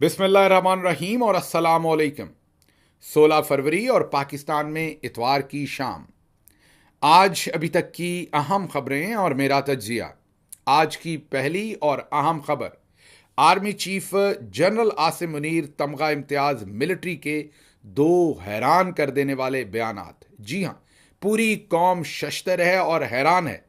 बिस्मिल्लाहिर्रहमानिर्रहीम और अस्सलाम वालेकुम। 16 फरवरी और पाकिस्तान में इतवार की शाम। आज अभी तक की अहम खबरें और मेरा तज्जिया। आज की पहली और अहम खबर, army chief general Asim Munir तमगा इम्तियाज मिलिट्री के दो हैरान कर देने वाले बयानात। जी हां, पूरी कौम शश्तर है और हैरान है।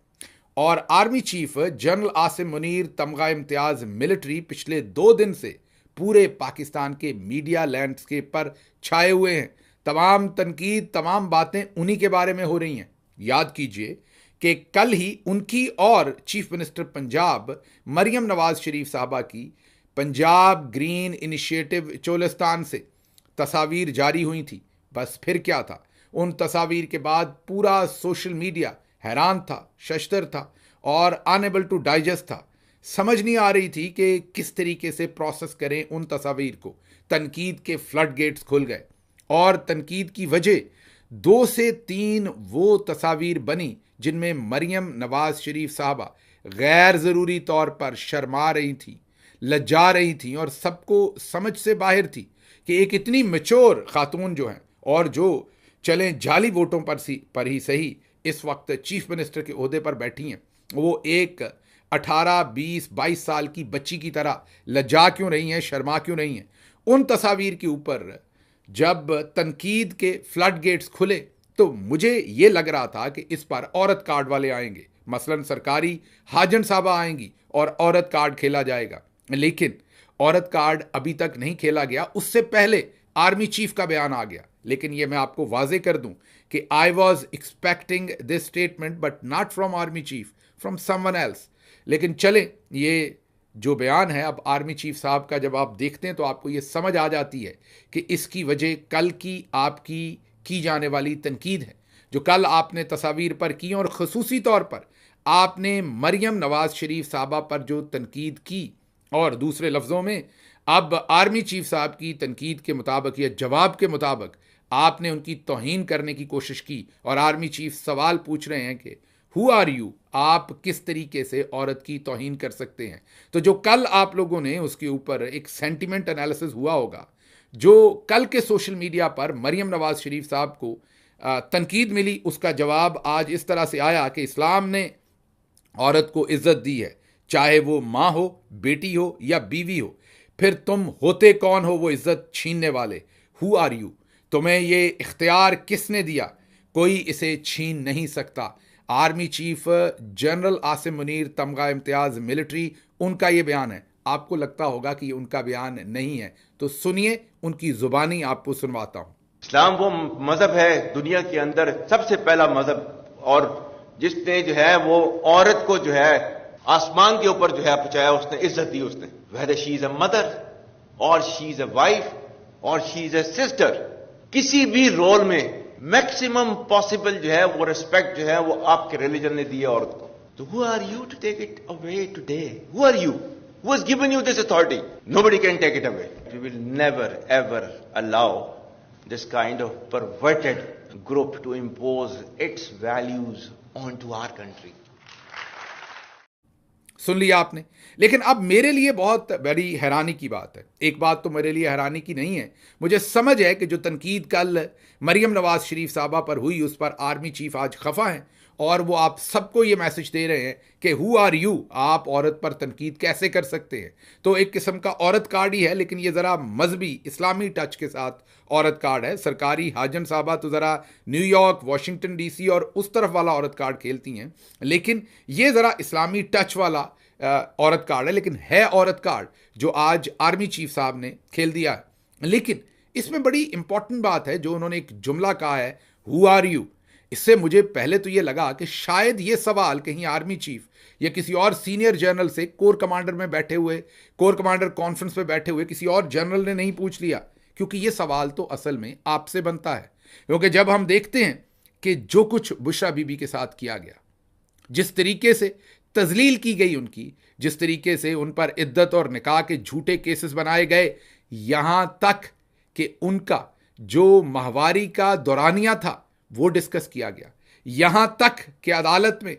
और army chief general Asim Munir तमगा इम्तियाज मिलिट्री पिछले 2 दिन से पूरे पाकिस्तान के मीडिया लैंडस्केप पर छाए हुए हैं। तमाम तनकीद, तमाम बातें उन्हीं के बारे में हो रही हैं। याद कीजिए कि कल ही उनकी और चीफ मिनिस्टर पंजाब मरियम नवाज शरीफ साहबा की पंजाब ग्रीन इनिशिएटिव चोलिस्तान से तस्वीर जारी हुई थी। बस फिर क्या था, उन तस्वीर के बाद पूरा सोशल मीडिया हैरान था, शश्तर था और अनएबल टू डाइजेस्ट था। समझ नहीं आ रही थी कि किस तरीके से प्रोसेस करें उन तस्वीर को। तनकीद के फ्लड गेट्स खुल गए और तनकीद की वजह 2 से 3 वो तस्वीर बनी जिनमें मरियम नवाज शरीफ साहबा गैर ज़रूरी तौर पर शर्मा रही थी, लज्जा रही थी और सबको समझ से बाहर थी कि एक इतनी मैच्योर खातून जो हैं और जो चलें जाली वोटों पर ही सही इस वक्त चीफ मिनिस्टर के ओहदे पर बैठी हैं, वो एक 18, 20, 22 साल की बच्ची की तरह लज्जा क्यों नहीं है, शर्मा क्यों नहीं है। उन तस्वीर के ऊपर जब तनकीद के फ्लड गेट्स खुले तो मुझे ये लग रहा था कि इस पर औरत कार्ड वाले आएंगे, मसलन सरकारी हाजन साहबा आएंगी और औरत कार्ड खेला जाएगा। लेकिन औरत कार्ड अभी तक नहीं खेला गया, उससे पहले आर्मी चीफ का बयान आ गया। लेकिन ये मैं आपको वाजे कर दूं कि I was expecting this statement but not from army chief, from someone else. लेकिन चलें, ये जो बयान है अब आर्मी चीफ साहब का जब आप देखते हैं तो आपको ये समझ आ जाती है कि इसकी वजह कल की आपकी की जाने वाली तनकीद है, जो कल आपने तस्वीर पर की और खसूसी तौर पर आपने मरियम नवाज शरीफ साहबा पर जो तनकीद की। और दूसरे लफ्ज़ों में अब आर्मी चीफ साहब की तनकीद के मुताबिक या जवाब के मुताबिक आपने उनकी तौहीन करने की कोशिश की और आर्मी चीफ सवाल पूछ रहे हैं कि हु आर यू, आप किस तरीके से औरत की तौहीन कर सकते हैं। तो जो कल आप लोगों ने उसके ऊपर एक सेंटिमेंट एनालिसिस हुआ होगा, जो कल के सोशल मीडिया पर मरियम नवाज शरीफ साहब को तनकीद मिली, उसका जवाब आज इस तरह से आया कि इस्लाम ने औरत को इज्जत दी है, चाहे वो माँ हो, बेटी हो या बीवी हो। फिर तुम होते कौन हो वो इज्जत छीनने वाले? Who are you? तुम्हें ये इख्तियार किसने दिया? कोई इसे छीन नहीं सकता। Army chief general Asim Munir तमगा इम्तियाज मिलिट्री, उनका ये बयान है। आपको लगता होगा कि ये उनका बयान नहीं है, तो सुनिए, उनकी जुबानी आपको सुनवाता हूं। इस्लाम वो मजहब है दुनिया के अंदर सबसे पहला मजहब, और जिसने जो है वो औरत को जो है आसमान के ऊपर जो है पहुंचाया, उसने इज्जत दी। उसने whether she is a mother और शी इज अ वाइफ और शी इज अ सिस्टर, किसी भी रोल में मैक्सिमम पॉसिबल जो है वो रिस्पेक्ट जो है वो आपके रिलीजन ने दी है औरत को। तो who are you to take it away today? Who are you? Who has given you this authority? Nobody can take it away. We will never ever allow this kind of perverted group to impose its values onto our country. सुन लिया आपने। लेकिन अब मेरे लिए बहुत बड़ी हैरानी की बात है। एक बात तो मेरे लिए हैरानी की नहीं है, मुझे समझ है कि जो तनकीद कल मरियम नवाज शरीफ साहबा पर हुई उस पर आर्मी चीफ आज खफा हैं और वो आप सबको ये मैसेज दे रहे हैं कि हु आर यू, आप औरत पर तनकीद कैसे कर सकते हैं। तो एक किस्म का औरत कार्ड ही है, लेकिन ये ज़रा मजहबी इस्लामी टच के साथ औरत कार्ड है। सरकारी हाजन साहबा तो ज़रा न्यूयॉर्क, वाशिंगटन डीसी और उस तरफ वाला औरत कार्ड खेलती हैं, लेकिन ये ज़रा इस्लामी टच वाला औरत कार्ड है, लेकिन है औरत कार्ड जो आज आर्मी चीफ साहब ने खेल दिया है। लेकिन इसमें बड़ी इंपॉर्टेंट बात है जो उन्होंने एक जुमला कहा है, हु आर यू। इससे मुझे पहले तो ये लगा कि शायद ये सवाल कहीं आर्मी चीफ या किसी और सीनियर जनरल से कोर कमांडर में बैठे हुए, कोर कमांडर कॉन्फ्रेंस में बैठे हुए किसी और जनरल ने नहीं पूछ लिया, क्योंकि ये सवाल तो असल में आपसे बनता है। क्योंकि जब हम देखते हैं कि जो कुछ बुशरा बीबी के साथ किया गया, जिस तरीके से तजलील की गई उनकी, जिस तरीके से उन पर इद्दत और निकाह के झूठे केसेस बनाए गए, यहां तक कि उनका जो माहवारी का दौरानिया था वो डिस्कस किया गया, यहां तक कि अदालत में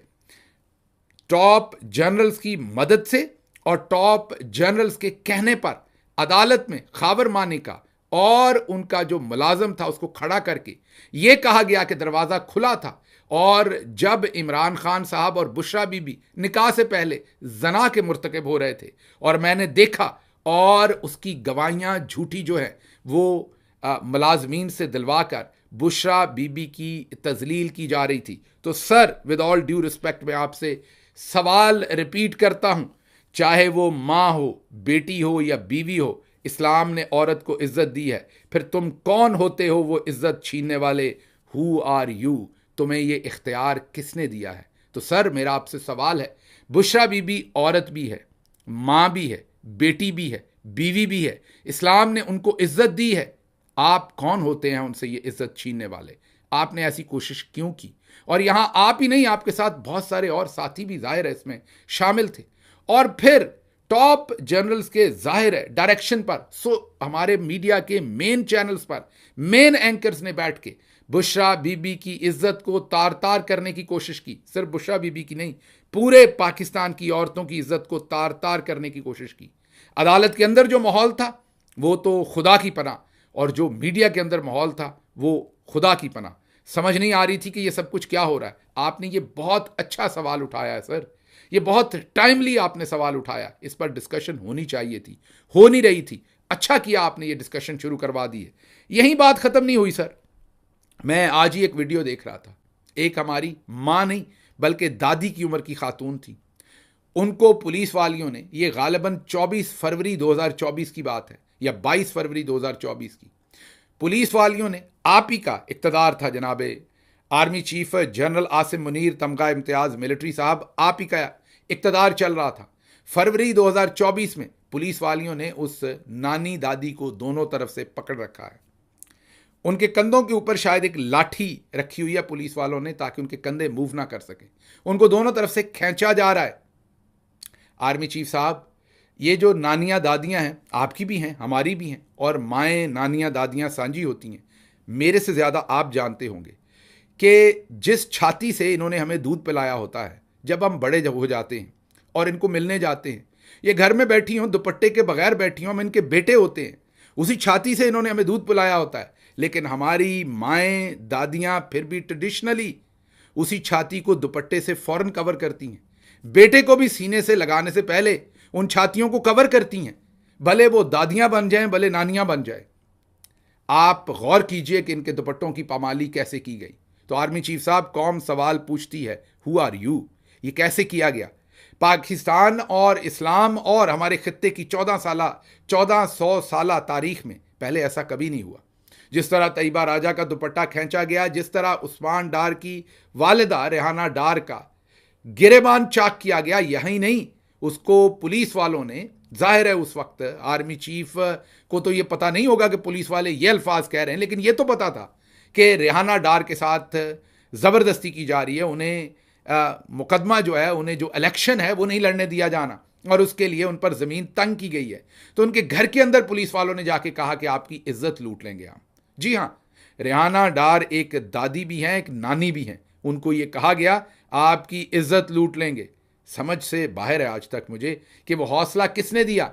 टॉप जनरल्स की मदद से और टॉप जनरल्स के कहने पर अदालत में खाबर मानी का और उनका जो मुलाजम था उसको खड़ा करके यह कहा गया कि दरवाज़ा खुला था और जब इमरान खान साहब और बुशरा बीबी निकाह से पहले जना के मुर्तकब हो रहे थे और मैंने देखा और उसकी गवाहियां झूठी जो है वो मुलाजमीन से दिलवा कर बुशरा बीबी की तजलील की जा रही थी। तो sir, with all due respect, मैं आपसे सवाल रिपीट करता हूं, चाहे वो माँ हो, बेटी हो या बीवी हो, इस्लाम ने औरत को इज्जत दी है। फिर तुम कौन होते हो वो इज्जत छीनने वाले? Who are you? तुम्हें ये इख्तियार किसने दिया है? तो सर, मेरा आपसे सवाल है, बुशरा बीबी औरत भी है, माँ भी है, बेटी भी है, बीवी भी है, इस्लाम ने उनको इज्जत दी है। आप कौन होते हैं उनसे ये इज्जत छीनने वाले? आपने ऐसी कोशिश क्यों की? और यहां आप ही नहीं, आपके साथ बहुत सारे और साथी भी जाहिर है इसमें शामिल थे। और फिर टॉप जर्नल्स के जाहिर है डायरेक्शन पर हमारे मीडिया के मेन चैनल्स पर मेन एंकर्स ने बैठ के बुशरा बीबी की इज्जत को तार तार करने की कोशिश की। सिर्फ बुशरा बीबी की नहीं, पूरे पाकिस्तान की औरतों की इज्जत को तार तार करने की कोशिश की। अदालत के अंदर जो माहौल था वो तो खुदा की पनाह, और जो मीडिया के अंदर माहौल था वो खुदा की पनाह। समझ नहीं आ रही थी कि ये सब कुछ क्या हो रहा है। आपने ये बहुत अच्छा सवाल उठाया है सर, ये बहुत टाइमली आपने सवाल उठाया, इस पर डिस्कशन होनी चाहिए थी, हो नहीं रही थी। अच्छा किया आपने ये डिस्कशन शुरू करवा दी है। यही बात खत्म नहीं हुई सर। मैं आज ही एक वीडियो देख रहा था, एक हमारी माँ नहीं बल्कि दादी की उम्र की खातून थी, उनको पुलिस वालियों ने, ये गालिबन 24 फरवरी 2024 की बात है या 22 फरवरी 2024 की, पुलिस वालियों ने, आप ही का इक़्तिदार था जनाबे army chief general Asim Munir तमगा इम्तियाज़ मिलिट्री साहब, आप ही का इक़्तिदार चल रहा था। फरवरी 2024 में पुलिस वालियों ने उस नानी दादी को दोनों तरफ से पकड़ रखा है। उनके कंधों के ऊपर शायद एक लाठी रखी हुई है पुलिस वालों ने ताकि उनके कंधे मूव ना कर सके। उनको दोनों तरफ से खींचा जा रहा है। आर्मी चीफ साहब, ये जो नानियाँ दादियाँ हैं, आपकी भी हैं, हमारी भी हैं, और माएँ नानियाँ दादियाँ साझी होती हैं। मेरे से ज़्यादा आप जानते होंगे कि जिस छाती से इन्होंने हमें दूध पिलाया होता है, जब हम बड़े हो जाते हैं और इनको मिलने जाते हैं, ये घर में बैठी हों, दुपट्टे के बगैर बैठी हों, हम इनके बेटे होते हैं, उसी छाती से इन्होंने हमें दूध पिलाया होता है। लेकिन हमारी माएँ दादियाँ फिर भी ट्रेडिशनली उसी छाती को दुपट्टे से फ़ौरन कवर करती हैं। बेटे को भी सीने से लगाने से पहले उन छातियों को कवर करती हैं, भले वो दादियाँ बन जाएं, भले नानियाँ बन जाएं। आप गौर कीजिए कि इनके दुपट्टों की पामाली कैसे की गई। तो आर्मी चीफ साहब, कौम सवाल पूछती है, हु आर यू? ये कैसे किया गया? पाकिस्तान और इस्लाम और हमारे खित्ते की 1400 साल तारीख में पहले ऐसा कभी नहीं हुआ। जिस तरह तैयबा राजा का दुपट्टा खींचा गया, जिस तरह उस्मान डार की वालिदा रेहाना डार का गिरेबान चाक किया गया, यही नहीं, उसको पुलिस वालों ने, जाहिर है उस वक्त आर्मी चीफ को तो ये पता नहीं होगा कि पुलिस वाले ये अल्फाज कह रहे हैं, लेकिन ये तो पता था कि रेहाना डार के साथ ज़बरदस्ती की जा रही है, उन्हें मुकदमा जो है, उन्हें जो इलेक्शन है वो नहीं लड़ने दिया जाना, और उसके लिए उन पर ज़मीन तंग की गई है। तो उनके घर के अंदर पुलिस वालों ने जाके कहा कि आपकी इज्जत लूट लेंगे हम। जी हाँ, रेहाना डार एक दादी भी हैं, एक नानी भी हैं। उनको ये कहा गया आपकी इज्जत लूट लेंगे। समझ से बाहर है आज तक मुझे कि वो हौसला किसने दिया।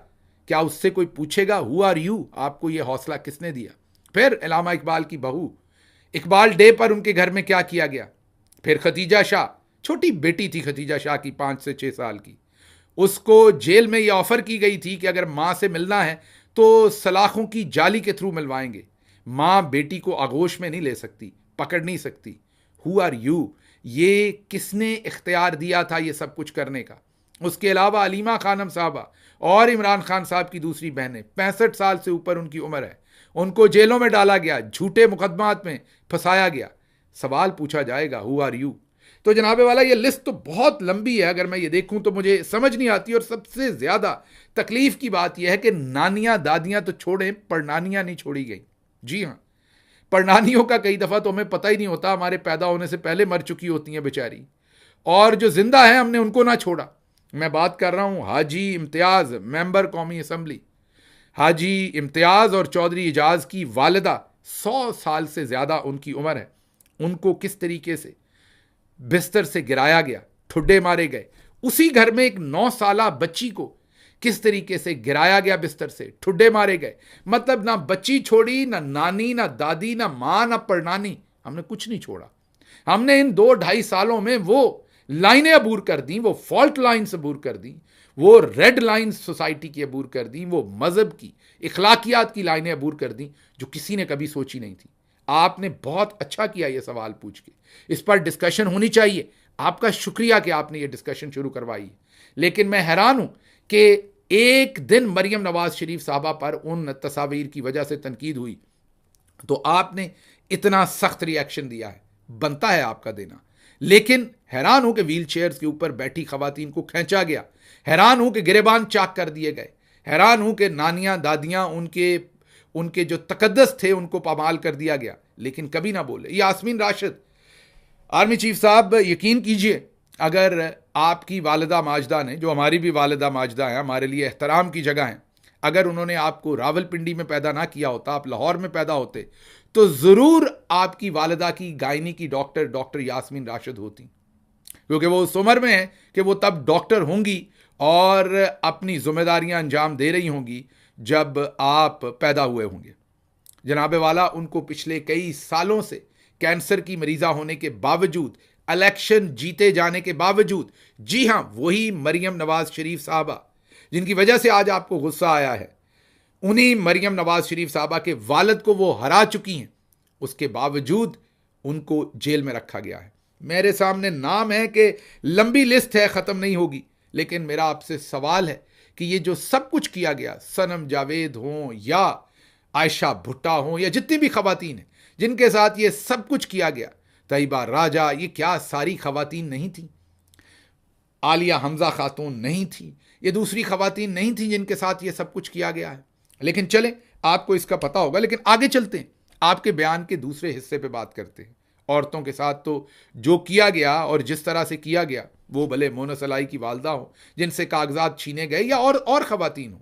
क्या उससे कोई पूछेगा हु आर यू? आपको ये हौसला किसने दिया? फिर इलामा इकबाल की बहू, इकबाल डे पर उनके घर में क्या किया गया? फिर खतीजा शाह, छोटी बेटी थी खतीजा शाह की 5 से 6 साल की, उसको जेल में यह ऑफर की गई थी कि अगर माँ से मिलना है तो सलाखों की जाली के थ्रू मिलवाएंगे। माँ बेटी को आगोश में नहीं ले सकती, पकड़ नहीं सकती। Who are you? ये किसने इख्तियार दिया था ये सब कुछ करने का? उसके अलावा अलीमा खानम साहबा और इमरान खान साहब की दूसरी बहनें, 65 साल से ऊपर उनकी उम्र है, उनको जेलों में डाला गया, झूठे मुकदमात में फंसाया गया। सवाल पूछा जाएगा हु आर यू? तो जनाबे वाला ये लिस्ट तो बहुत लंबी है, अगर मैं ये देखूं तो मुझे समझ नहीं आती। और सबसे ज़्यादा तकलीफ की बात यह है कि नानियाँ दादियाँ तो छोड़ें, परनानियाँ नहीं छोड़ी गई। जी हाँ, परनानियों का कई दफ़ा तो हमें पता ही नहीं होता, हमारे पैदा होने से पहले मर चुकी होती हैं बेचारी, और जो जिंदा हैं हमने उनको ना छोड़ा। मैं बात कर रहा हूँ हाजी इम्तियाज़, मेंबर कौमी असम्बली हाजी इम्तियाज़ और चौधरी एजाज की वालिदा, 100 साल से ज़्यादा उनकी उम्र है। उनको किस तरीके से बिस्तर से गिराया गया, ठुड्डे मारे गए। उसी घर में एक 9 साला बच्ची को किस तरीके से गिराया गया बिस्तर से, ठुड्डे मारे गए, मतलब ना बच्ची छोड़ी, ना नानी, ना दादी, ना मां, ना परनानी, हमने कुछ नहीं छोड़ा। हमने इन 2-2.5 सालों में वो लाइनें अबूर कर दी, वो फॉल्ट लाइन्स अबूर कर दी, वो रेड लाइन्स सोसाइटी की अबूर कर दी, वो मजहब की, इखलाकियात की लाइनें अबूर कर दी जो किसी ने कभी सोची नहीं थी। आपने बहुत अच्छा किया ये सवाल पूछ के, इस पर डिस्कशन होनी चाहिए। आपका शुक्रिया कि आपने ये डिस्कशन शुरू करवाई। लेकिन मैं हैरान हूं कि एक दिन मरियम नवाज शरीफ साहबा पर उन तस्वीर की वजह से तनकीद हुई तो आपने इतना सख्त रिएक्शन दिया है, बनता है आपका देना। लेकिन हैरान हूं कि व्हील चेयर्स के ऊपर बैठी खवातीन को खींचा गया, हैरान हूं कि गिरेबान चाक कर दिए गए, हैरान हूं कि नानियां दादियां उनके जो तकद्दस थे उनको पामाल कर दिया गया, लेकिन कभी ना बोले। यास्मीन राशिद, आर्मी चीफ साहब, यकीन कीजिए अगर आपकी वालिदा माजदा ने, जो हमारी भी वालिदा माजदा है, हमारे लिए एहतराम की जगह है, अगर उन्होंने आपको रावलपिंडी में पैदा ना किया होता, आप लाहौर में पैदा होते, तो ज़रूर आपकी वालिदा की गायनी की डॉक्टर यास्मीन राशिद होती, क्योंकि वो उस उम्र में है कि वो तब डॉक्टर होंगी और अपनी जिम्मेदारियां अंजाम दे रही होंगी जब आप पैदा हुए होंगे। जनाबे वाला उनको पिछले कई सालों से कैंसर की मरीजा होने के बावजूद, इलेक्शन जीते जाने के बावजूद, जी हां, वही मरियम नवाज शरीफ साहबा जिनकी वजह से आज आपको गुस्सा आया है, उन्हीं मरियम नवाज शरीफ साहबा के वालिद को वो हरा चुकी हैं, उसके बावजूद उनको जेल में रखा गया है। मेरे सामने नाम है कि लंबी लिस्ट है, ख़त्म नहीं होगी, लेकिन मेरा आपसे सवाल है कि ये जो सब कुछ किया गया, सनम जावेद हों या आयशा भुट्टा हों या जितनी भी खवातीन हैं जिनके साथ ये सब कुछ किया गया, तैयबा राजा, ये क्या सारी खवातीन नहीं थी? आलिया हमजा खातून नहीं थी? ये दूसरी खवातीन नहीं थी जिनके साथ ये सब कुछ किया गया है? लेकिन चलें, आपको इसका पता होगा, लेकिन आगे चलते हैं, आपके बयान के दूसरे हिस्से पे बात करते हैं। औरतों के साथ तो जो किया गया और जिस तरह से किया गया, वो भले मोनसलाई की वालदा हो जिनसे कागजात छीने गए या और खवातीन हो,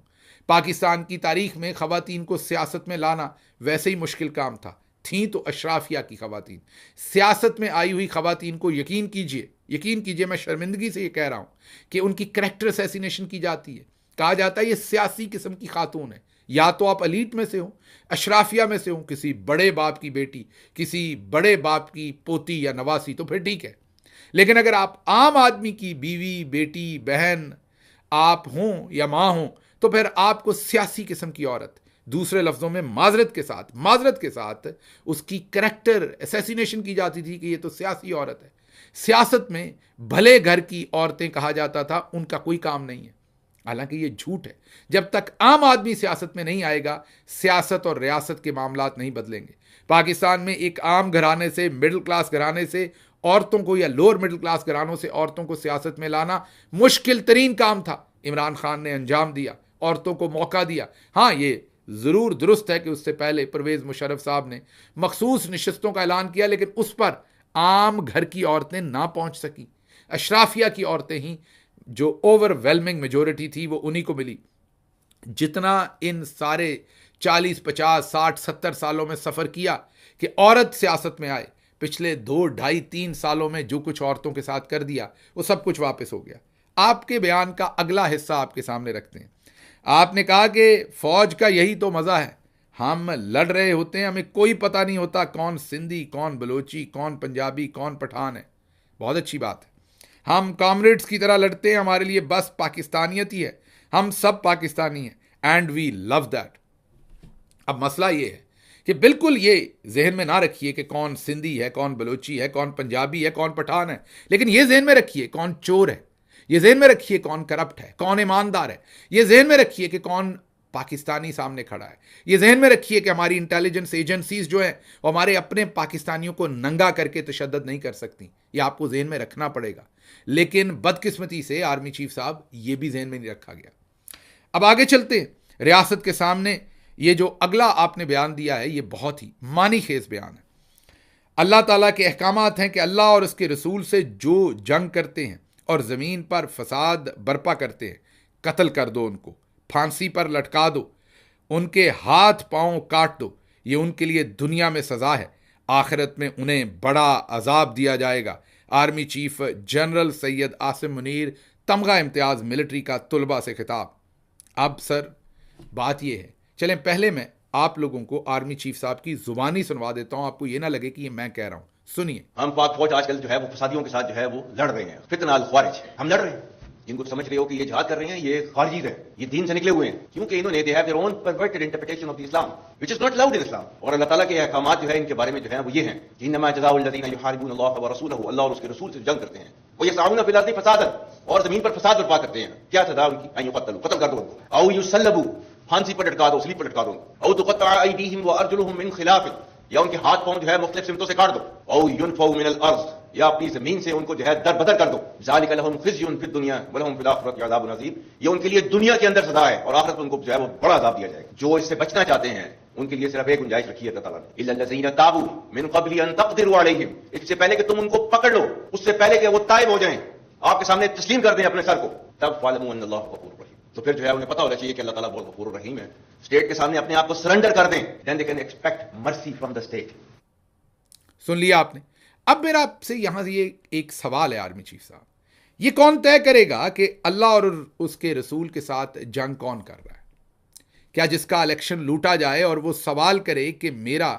पाकिस्तान की तारीख में खवातीन को सियासत में लाना वैसे ही मुश्किल काम था। थी तो अशराफिया की खवातीन, सियासत में आई हुई खवातीन को यकीन कीजिए, मैं शर्मिंदगी से ये कह रहा हूं कि उनकी करैक्टर असैसिनेशन की जाती है। कहा जाता है ये सियासी किस्म की खातून है। या तो आप अलीट में से हो, अशराफिया में से हो, किसी बड़े बाप की बेटी, किसी बड़े बाप की पोती या नवासी, तो फिर ठीक है। लेकिन अगर आप आम आदमी की बीवी, बेटी, बहन आप हों या मां हों, तो फिर आपको सियासी किस्म की औरत, दूसरे लफ्जों में माजरत के साथ उसकी करैक्टर असैसिनेशन की जाती थी कि ये तो सियासी औरत है। सियासत में भले घर की औरतें कहा जाता था, उनका कोई काम नहीं है। हालांकि ये झूठ है। जब तक आम आदमी सियासत में नहीं आएगा, सियासत और रियासत के मामलात नहीं बदलेंगे। पाकिस्तान में एक आम घराने से, मिडिल क्लास घराने से औरतों को या लोअर मिडिल क्लास घरानों से औरतों को सियासत में लाना मुश्किल तरीन काम था। इमरान खान ने अंजाम दिया, औरतों को मौका दिया। हाँ, ये ज़रूर दुरुस्त है कि उससे पहले परवेज़ मुशर्रफ साहब ने मखसूस नशिस्तों का ऐलान किया, लेकिन उस पर आम घर की औरतें ना पहुंच सकी। अशराफिया की औरतें ही, जो ओवरवेलमिंग मेजोरिटी थी, वो उन्हीं को मिली। जितना इन सारे 40, 50, 60, 70 सालों में सफ़र किया कि औरत सियासत में आए, पिछले 2, 2.5, 3 सालों में जो कुछ औरतों के साथ कर दिया, वो सब कुछ वापस हो गया। आपके बयान का अगला हिस्सा आपके सामने रखते हैं। आपने कहा कि फौज का यही तो मज़ा है, हम लड़ रहे होते हैं, हमें कोई पता नहीं होता कौन सिंधी, कौन बलोची, कौन पंजाबी, कौन पठान है। बहुत अच्छी बात है, हम कॉमरेड्स की तरह लड़ते हैं, हमारे लिए बस पाकिस्तानियत ही है, हम सब पाकिस्तानी हैं, एंड वी लव दैट। अब मसला ये है कि बिल्कुल ये जहन में ना रखिए कि कौन सिंधी है, कौन बलोची है, कौन पंजाबी है, कौन पठान है, लेकिन ये जहन में रखिए कौन चोर है, ये जहन में रखिए कौन करप्ट है, कौन ईमानदार है, ये जहन में रखिए कि कौन पाकिस्तानी सामने खड़ा है, ये जहन में रखिए कि हमारी इंटेलिजेंस एजेंसीज जो हैं वो हमारे अपने पाकिस्तानियों को नंगा करके तशद्दुद नहीं कर सकती। ये आपको जहन में रखना पड़ेगा। लेकिन बदकिस्मती से आर्मी चीफ साहब ये भी जहन में नहीं रखा गया। अब आगे चलते हैं। रियासत के सामने ये जो अगला आपने बयान दिया है, ये बहुत ही मानी खेज बयान है। अल्लाह ताला के अहकामात हैं कि अल्लाह और उसके रसूल से जो जंग करते हैं और ज़मीन पर फसाद बर्पा करते हैं, कत्ल कर दो, उनको फांसी पर लटका दो, उनके हाथ पांव काट दो। ये उनके लिए दुनिया में सज़ा है, आखिरत में उन्हें बड़ा अजाब दिया जाएगा। Army chief general Syed Asim Munir, तमगा इम्तियाज़ मिलिट्री का तलबा से खिताब। अब सर बात यह है, चलें पहले मैं आप लोगों को आर्मी चीफ साहब की जुबानी सुनवा देता हूं, आपको यह ना लगे कि ये मैं कह रहा हूं। सुनिए। हम पाक फौज आजकल जो है वो फसादियों के साथ जो है वो लड़ रहे हैं, फितना अल ख्वारिज हम लड़ रहे हैं। जिनको समझ रहे हो कि ये जिहाद कर रहे हैं, ये खारिजीज है, ये दीन से निकले हुए हैं, क्योंकि इन्होंने they have their own perverted interpretation of the Islam which is not allowed in Islam. और अल्लाह ताला के अहकामात जो है इनके बारे में जो है वो ये हैं, इन्नमा जज़ाउल लज़ीना युहारिबून अल्लाह व रसूलहु, अल्लाह और उसके रसूल से जंग करते हैं, वो यसअूना फिल अर्दि फसादन, और जमीन पर फसाद बर्पा करते हैं। क्या सजा उनकी? अन युक़तलू, कत्ल कर दो उनको, औ युसल्लबू, फांसी पर लटका दो, स्लीप पर लटका दो, औ तुक़त्तअ अयदीहिम व अर्जुलुहुम मिन खिलाफ, या उनके हाथ पांव जो है मुख्तलिफ सिमतों से काट दो, औ युनफऊ मिनल अर्ज़, या अपनी जमीन से उनको जो है दर बदर कर दो। ज़ालिका लहुम खिज़्युन फिद दुनिया व लहुम फिल आखिरति अज़ाबुन अज़ीम, ये उनके लिए दुनिया के अंदर सजा है और आखिरत में उनको जो है वो बड़ा अज़ाब दिया जाएगा। जो इससे बचना चाहते हैं उनके लिए सिर्फ एक गुंजाइश रखी है अल्लाह ताला ने, इल्ला लज़ीना ताबू मिन क़ब्लि अन तक़दिरू अलैहिम, इससे पहले कि तुम उनको पकड़ लो, उससे पहले कि वो ताइब हो जाएं, आपके सामने तस्लीम कर दें अपने सर को, तब फ़अलमू अन्नल्लाह गफ़ूरुर रहीम, तो फिर जो है उन्हें पता होना चाहिए कि अल्लाह ताला बहुत गफूर रहीम है। स्टेट के सामने अपने आप को सरेंडर कर दें, then they can expect mercy from the state. सुन लिया आपने। अब मेरा आपसे यहां से ये एक सवाल है आर्मी चीफ साहब, ये कौन तय करेगा कि अल्लाह और उसके रसूल के साथ जंग कौन कर रहा है? क्या जिसका इलेक्शन लूटा जाए और वो सवाल करे कि मेरा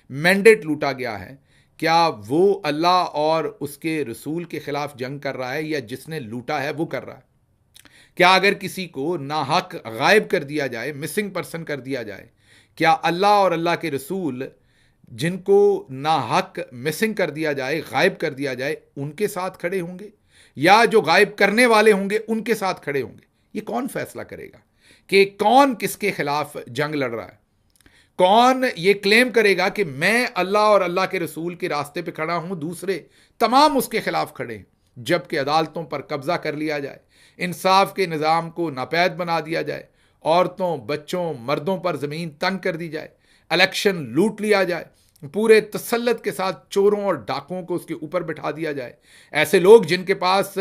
मैंडेट लूटा गया है, क्या वो अल्लाह और उसके रसूल के खिलाफ जंग कर रहा है या जिसने लूटा है वो कर रहा है? क्या अगर किसी को नाहक गायब कर दिया जाए, मिसिंग पर्सन कर दिया जाए, क्या अल्लाह और अल्लाह के रसूल जिनको नाहक मिसिंग कर दिया जाए, गायब कर दिया जाए, उनके साथ खड़े होंगे या जो गायब करने वाले होंगे उनके साथ खड़े होंगे? ये कौन फैसला करेगा कि कौन किसके खिलाफ जंग लड़ रहा है? कौन ये क्लेम करेगा कि मैं अल्लाह और अल्लाह के रसूल के रास्ते पे खड़ा हूं, दूसरे तमाम उसके खिलाफ खड़े हैं? जबकि अदालतों पर कब्जा कर लिया जाए, इंसाफ के निज़ाम को नापैद बना दिया जाए, औरतों, बच्चों, मर्दों पर ज़मीन तंग कर दी जाए, इलेक्शन लूट लिया जाए, पूरे तसल्लुत के साथ चोरों और डाकुओं को उसके ऊपर बिठा दिया जाए, ऐसे लोग जिनके पास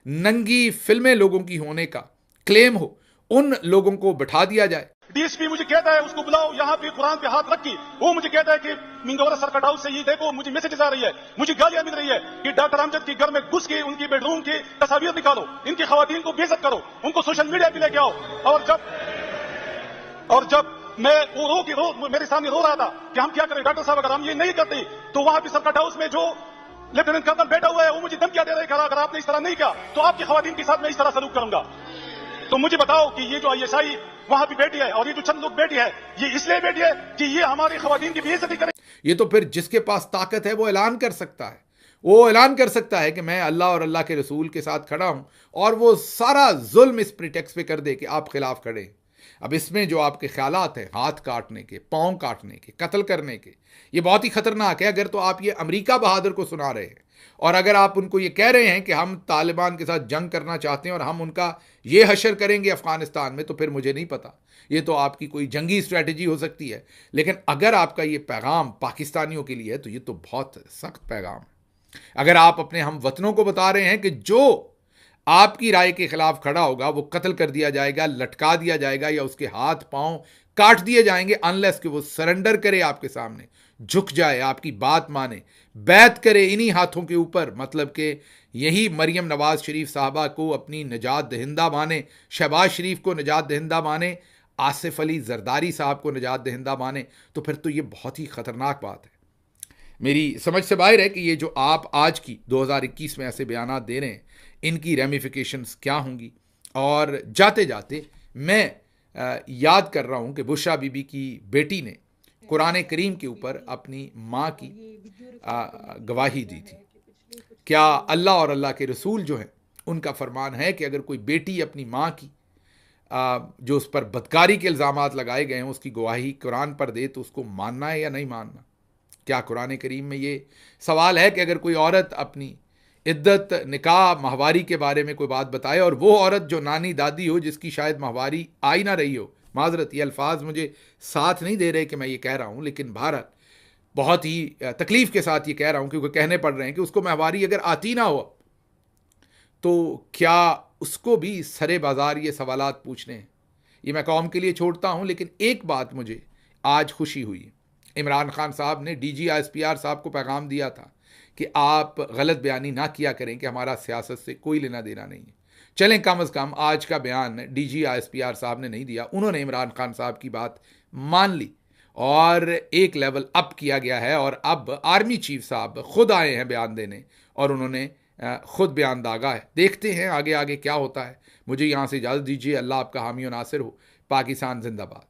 नंगी फिल्में लोगों की होने का क्लेम हो, उन लोगों को बिठा दिया जाए। डीएसपी मुझे कहता है उसको बुलाओ, यहाँ पे कुरान पे हाथ रख के वो मुझे कहता है कि मिंगोरा सर्किट हाउस से ये देखो मुझे मैसेजेस आ रही है, मुझे गालियां मिल रही है कि डॉक्टर अमजद के घर में घुस के उनकी बेडरूम की तस्वीर निकालो, इनकी खवातीन को बेइज्जत करो, उनको सोशल मीडिया पे लेके आओ। और जब मैं वो मेरे सामने रो रहा था कि हम क्या करें डॉक्टर साहब, अगर हम ये नहीं करते तो वहां पे सर्किट हाउस में जो लेफ्टिनेंट कर्नल बैठा हुआ है वो मुझे धमकियां दे रहे हैं, अगर आपने इस तरह नहीं किया तो आपकी खवातीन के साथ मैं इस तरह सलूक करूंगा। तो मुझे बताओ कि ये जो आईएसआई वहां भी बैठी है और ये जो चंद लोग बैठी है, ये इसलिए बैठी है कि ये हमारी खवातीन की बेइज्जती करे। ये तो फिर जिसके पास ताकत है वो ऐलान कर सकता है, वो ऐलान कर सकता है कि मैं अल्लाह और अल्लाह के रसूल के साथ खड़ा हूं, और वो सारा जुल्म इस प्रिटेक्स पे कर दे कि आप खिलाफ खड़े। अब इसमें जो आपके ख्यालात हैं हाथ काटने के, पांव काटने के, कत्ल करने के, ये बहुत ही खतरनाक है। अगर तो आप ये अमेरिका बहादुर को सुना रहे हैं और अगर आप उनको ये कह रहे हैं कि हम तालिबान के साथ जंग करना चाहते हैं और हम उनका ये हशर करेंगे अफगानिस्तान में, तो फिर मुझे नहीं पता, ये तो आपकी कोई जंगी स्ट्रैटेजी हो सकती है। लेकिन अगर आपका ये पैगाम पाकिस्तानियों के लिए है तो ये तो बहुत सख्त पैगाम है। अगर आप अपने हम वतनों को बता रहे हैं कि जो आपकी राय के खिलाफ खड़ा होगा वो कत्ल कर दिया जाएगा, लटका दिया जाएगा या उसके हाथ पांव काट दिए जाएंगे, अनलेस कि वो सरेंडर करे, आपके सामने झुक जाए, आपकी बात माने, बैत करे इन्हीं हाथों के ऊपर, मतलब कि यही मरियम नवाज शरीफ साहबा को अपनी निजात दहिंदा माने, शहबाज शरीफ को निजात दहिंदा माने, आसिफ अली जरदारी साहब को निजात दहिंदा माने, तो फिर तो ये बहुत ही खतरनाक बात है। मेरी समझ से बाहर है कि ये जो आप आज की 2021 में ऐसे बयान दे रहे हैं, इनकी रेमिफिकेशंस क्या होंगी। और जाते जाते मैं याद कर रहा हूं कि बुशरा बीबी की बेटी ने कुरान करीम के ऊपर अपनी माँ की गवाही दी थी। क्या अल्लाह और अल्लाह के रसूल जो हैं उनका फरमान है कि अगर कोई बेटी अपनी माँ की जो उस पर बदकारी के इल्ज़ामात लगाए गए हैं उसकी गवाही कुरान पर दे तो उसको मानना है या नहीं मानना? क्या कुरान करीम में ये सवाल है कि अगर कोई औरत अपनी इद्दत, निकाह, माहवारी के बारे में कोई बात बताए और वो औरत जो नानी दादी हो जिसकी शायद माहवारी आई ना रही हो, माजरत ये अल्फाज मुझे साथ नहीं दे रहे कि मैं ये कह रहा हूँ, लेकिन भारत बहुत ही तकलीफ़ के साथ ये कह रहा हूँ क्योंकि कहने पड़ रहे हैं कि उसको माहवारी अगर आती ना हो तो क्या उसको भी सरे बाज़ार ये सवालात पूछने हैं? ये मैं कौम के लिए छोड़ता हूँ। लेकिन एक बात मुझे आज खुशी हुई, इमरान खान साहब ने DG ISPR साहब को पैगाम दिया था कि आप गलत बयानी ना किया करें कि हमारा सियासत से कोई लेना देना नहीं है। चलें, कम अज़ कम आज का बयान डीजी ISPR साहब ने नहीं दिया, उन्होंने इमरान खान साहब की बात मान ली और एक लेवल अप किया गया है और अब आर्मी चीफ साहब खुद आए हैं बयान देने और उन्होंने खुद बयान दागा है। देखते हैं आगे आगे क्या होता है। मुझे यहाँ से इजाज़त दीजिए। अल्लाह आपका हामी और नासिर हो। पाकिस्तान जिंदाबाद।